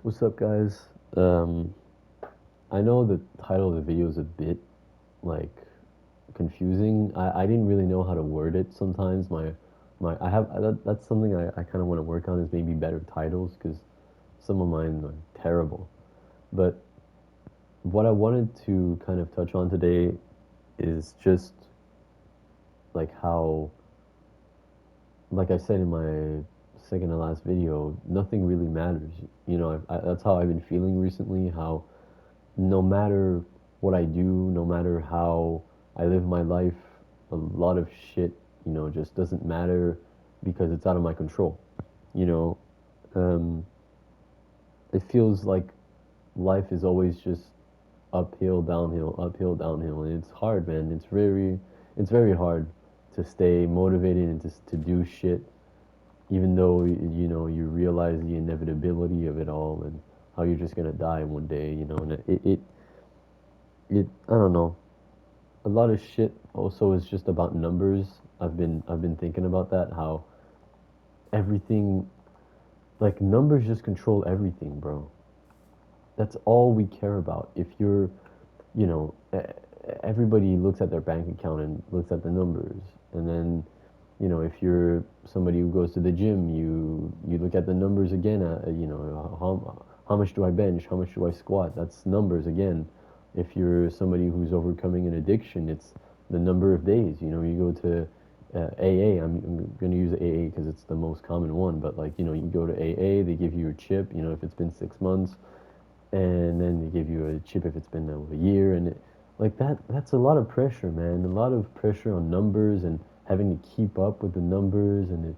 What's up, guys? I know the title of the video is a bit like confusing. I didn't really know how to word it sometimes. That's something I kind of want to work on is maybe better titles because some of mine are terrible. But what I wanted to kind of touch on today is just like how, like I said in my second to last video, nothing really matters. That's how I've been feeling recently. How no matter what I do, no matter how I live my life, a lot of shit, just doesn't matter because it's out of my control. You know, um, it feels like life is always just uphill, downhill, and it's hard, man. It's very hard to stay motivated and to do shit, even though you realize the inevitability of it all and how you're just gonna die one day, and it I don't know. A lot of shit also is just about numbers. I've been thinking about that, how everything, like, numbers just control everything, bro. That's all we care about. If you're, you know, everybody looks at their bank account and looks at the numbers, and then, if you're somebody who goes to the gym, you look at the numbers again. How much do I bench? How much do I squat? That's numbers again. If you're somebody who's overcoming an addiction, it's the number of days. You go to AA. I'm going to use AA because it's the most common one. But, like, you go to AA, they give you a chip. If it's been 6 months, and then they give you a chip if it's been a year, and like that's a lot of pressure, man. A lot of pressure on numbers and having to keep up with the numbers, and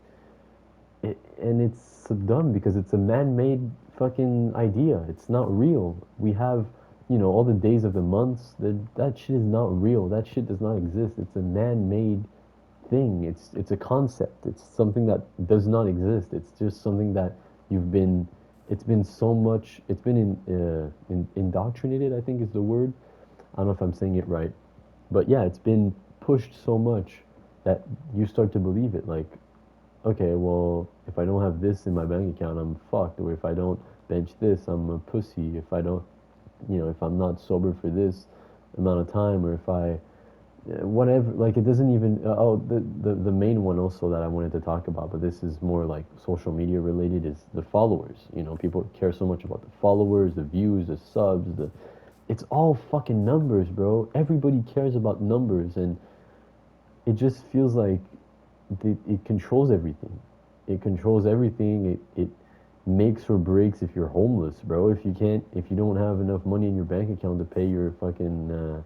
it's so dumb because it's a man-made fucking idea. It's not real. We have, all the days of the months. That shit is not real. That shit does not exist. It's a man-made thing. It's a concept. It's something that does not exist. It's just something that you've been. It's been so much. It's been indoctrinated, I think is the word. I don't know if I'm saying it right, but yeah, it's been pushed so much that you start to believe it. Like, okay, well, if I don't have this in my bank account, I'm fucked. Or if I don't bench this, I'm a pussy. If I don't, if I'm not sober for this amount of time, or if I whatever, like, it doesn't even the main one also that I wanted to talk about, but this is more like social media related, is the followers. People care so much about the followers, the views, the subs, it's all fucking numbers, bro. Everybody cares about numbers, and it just feels like it controls everything. It controls everything. It makes or breaks if you're homeless, bro. If you don't have enough money in your bank account to pay your fucking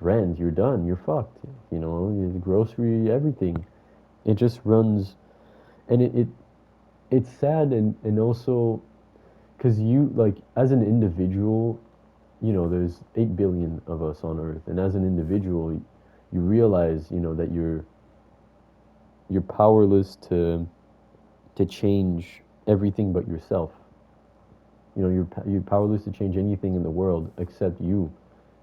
rent, you're done. You're fucked. The grocery, everything. It just runs, and it's sad, and also because you, like, as an individual, there's 8 billion of us on Earth, and as an individual, you realize, that you're powerless to change everything but yourself. You're powerless to change anything in the world except you,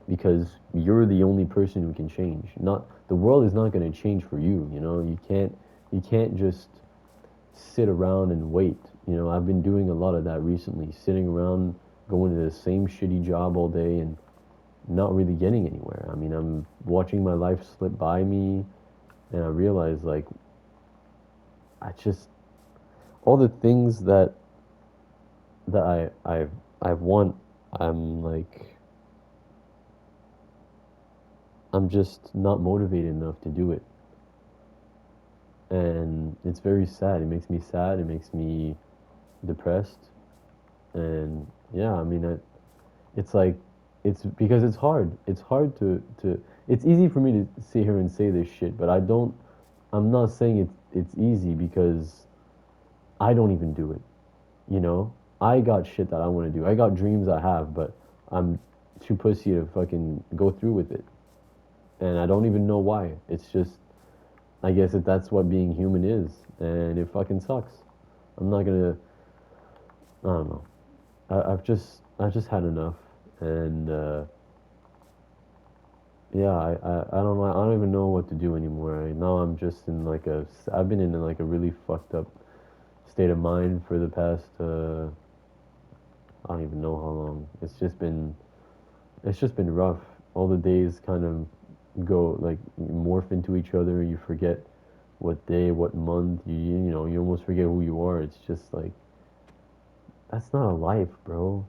because you're the only person who can change. Not the world is not going to change for you. You can't just sit around and wait. I've been doing a lot of that recently, sitting around, going to the same shitty job all day and not really getting anywhere. I mean, I'm watching my life slip by me, and I realize, like, I just all the things that I want, I'm like, I'm just not motivated enough to do it. And it's very sad. It makes me sad. It makes me depressed. And yeah, I mean, it's like, it's because it's hard. It's hard to. It's easy for me to sit here and say this shit, but I don't. I'm not saying it's easy because I don't even do it. You know, I got shit that I want to do. I got dreams I have, but I'm too pussy to fucking go through with it. And I don't even know why. It's just, I guess that that's what being human is, and it fucking sucks. I'm not gonna. I don't know. I've just had enough, and yeah, I don't know. I don't even know what to do anymore. Now I'm just in like a. I've been in, like, a really fucked up state of mind for the past I don't even know how long. It's just been rough. All the days kind of go like morph into each other. You forget what day, what month. You know, you almost forget who you are. It's just like that's not a life, bro.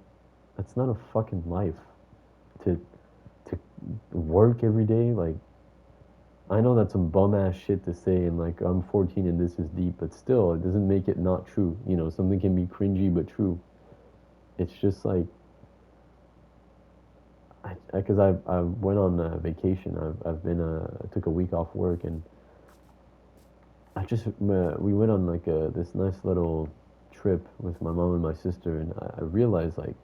That's not a fucking life. To to work every day, like I know that's some bum ass shit to say, and like I'm 14 and this is deep, but still, it doesn't make it not true. You know, something can be cringy but true. It's just like because I went on a vacation. I've been I took a week off work and I just we went on like this nice little trip with my mom and my sister, and I realized like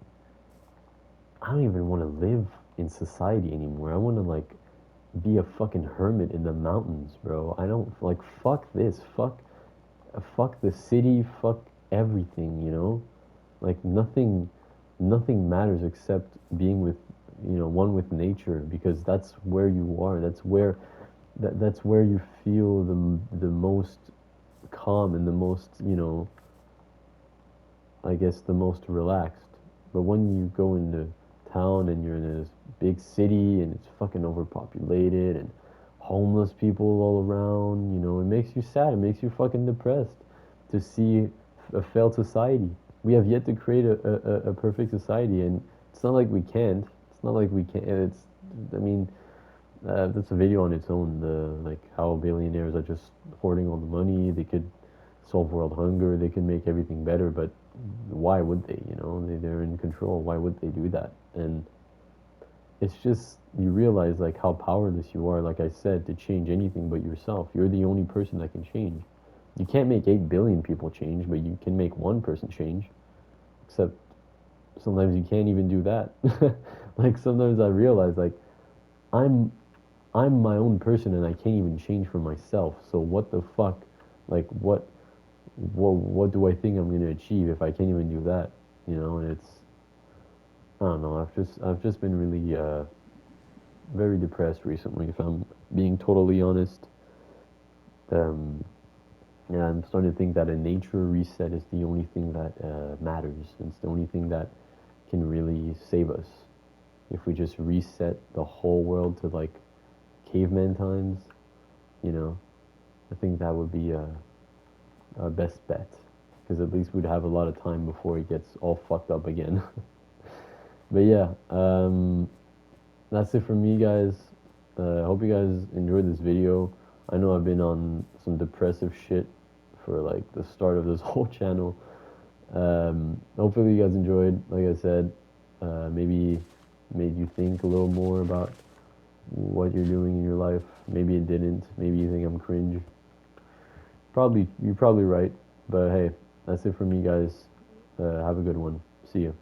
I don't even want to live in society anymore. I want to like be a fucking hermit in the mountains, bro. I don't like fuck this, fuck the city, fuck everything, you know? Like nothing matters except being with, you know, one with nature because that's where you are. That's where you feel the most calm and the most, you know, I guess the most relaxed. But when you go into town and you're in this big city and it's fucking overpopulated and homeless people all around, you know, it makes you sad. It makes you fucking depressed to see a failed society. We have yet to create a perfect society, and it's not like we can't. It's not like we can't. I mean, that's a video on its own. The like how billionaires are just hoarding all the money. They could solve world hunger. They can make everything better, but why would they? You know, they're in control. Why would they do that? And it's just you realize like how powerless you are. Like I said, to change anything but yourself. You're the only person that can change. You can't make 8 billion people change, but you can make one person change. Except sometimes you can't even do that. Like sometimes I realize like I'm I'm my own person and I can't even change for myself. So what the fuck? Like what do I think I'm gonna achieve if I can't even do that? You know, and it's I don't know. I've just been really very depressed recently. If I'm being totally honest, um, yeah, I'm starting to think that a nature reset is the only thing that matters. It's the only thing that can really save us. If we just reset the whole world to like caveman times, you know, I think that would be our best bet. Because at least we'd have a lot of time before it gets all fucked up again. But yeah, that's it from me, guys. I hope you guys enjoyed this video. I know I've been on some depressive shit for like the start of this whole channel. Hopefully you guys enjoyed. Like I said, maybe made you think a little more about what you're doing in your life. Maybe it didn't. Maybe you think I'm cringe. Probably you're probably right. But hey, that's it from me, guys. Have a good one. See you.